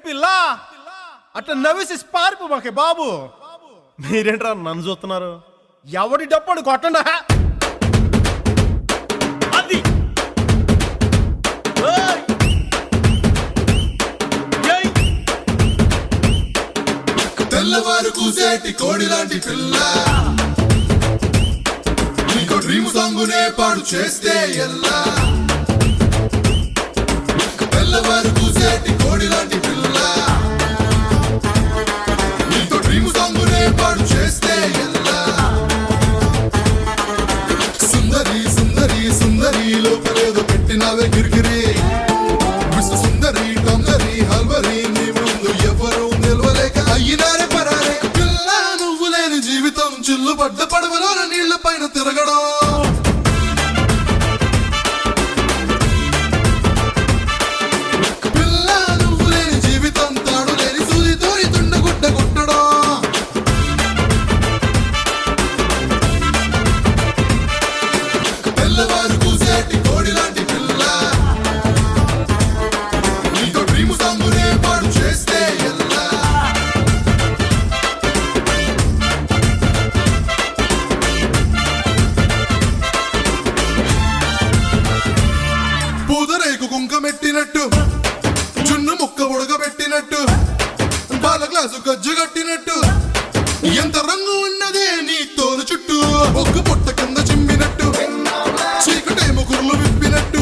పిల్ల అట్లా నవ్వేసి పారిపో మాకే బాబు. మీరేంట్రా నన్ను చూస్తున్నారు? ఎవడి డప్పుడు కొట్టండా అది. తెల్లవారు కూసేటి కోడి లాంటి పిల్ల నీకో డ్రీమ్ సాంగునే పాడు చేస్తే ఎల్లా. తెల్లవారు కూసేటి కోడి లాంటి పిల్ల నీకో డ్రీమ్ సాంగునే పాడు చేస్తే ఎల్లా. సుందరి సుందరి సుందరి లోపలేదో పెట్టినావే గిరిగిరి. విశ్వ సుందరి టొందరి హల్వరి నీ ముందు ఎవరు నిలవలేక అయ్యినారే పరారే. పిల్ల నువ్వు లేని జీవితం చిల్లు పడ్డ పడవలోన నీళ్ల పైన తిరగడం. పిల్ల నువ్వు లేని జీవితం తాడు లేని సూదితోని తుండగుడ్డ కొట్టడం. తెల్లవారు కూసేటి కోడి లాంటి పిల్ల నీతో డ్రీమ్ సాంగునే పాడు చేస్తే ఎల్లా. పూదరేకు కుంకమెట్టినట్టు జున్ను ముక్క ఉడకబెట్టినట్టు బాల గ్లాసు గజ్జు కట్టినట్టు ఎంత రంగు ఉన్నదే నీ తోలు చుట్టూ. ఒక్క పొట్ట కింద చిమ్మినట్టు చీకటే ముకుర్లు విప్పినట్టు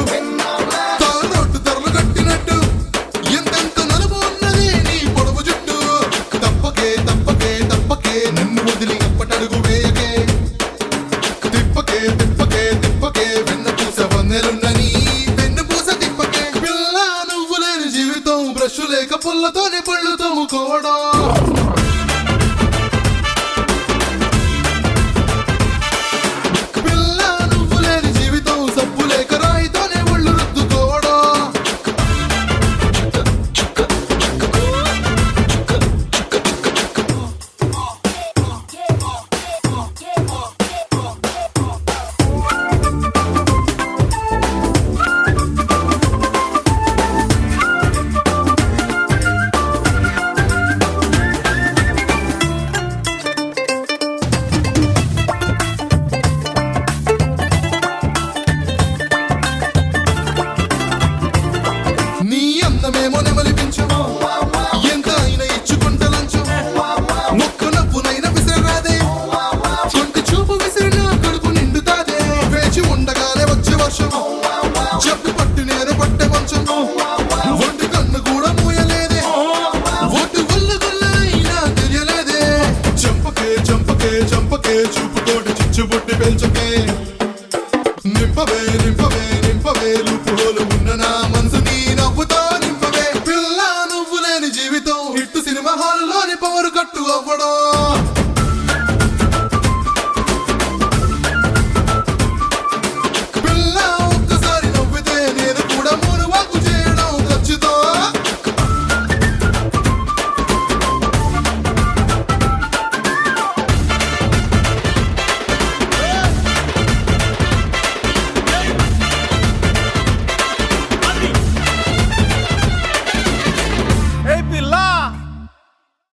తారు రోడ్డు తెరలు కట్టినట్టు ఎంతెంత నలుపు ఉన్నది నీ పొడవు జుట్టు. తప్పకే తప్పకే తప్పకే నన్ను వదిలి అప్పటడుగు వేయకే. తిప్పకే తిప్పకే తిప్పకే వెన్న పూస వన్నెలున్నని వెన్ను పూస తిప్పకే. పిల్ల నువ్వు లేని జీవితం బ్రష్ లేక పుల్లతోనే పళ్ళు తోముకోవడం. పిల్ల నువ్వు లేని జీవితం సబ్బు లేక రాయితోనే ఒళ్ళు రుద్దుకోవడం. నీ అందమేమో నెమలిపించు ఎంత అయినా ఇచ్చుకుంట లంచు. ఒక్క నవ్వునైనా విసిరాదే కొంటి చూపు విసిరినా కడుపు నిండుతాదే. వేచి ఉండగానే వచ్చే వర్షం చెప్పు పట్టు నేను పట్టే మంచం. ఒంటి కన్ను కూడా మూయలేదే ఒట్టు గుల్ల గుల్ల అయినా తెలియలేదే. చంపకే చంపకే చంపకే చూపుతోటి చిచ్చుబుట్టి పెంచకే. నింపవే నింపవే నింపవే లూపుహోలు ఉన్న నా మనసు నీ నవ్వుతో నింపవే. పిల్ల నువ్వు లేని జీవితం హిట్టు సినిమా హాల్లోని పవరు కట్టు అవ్వడం.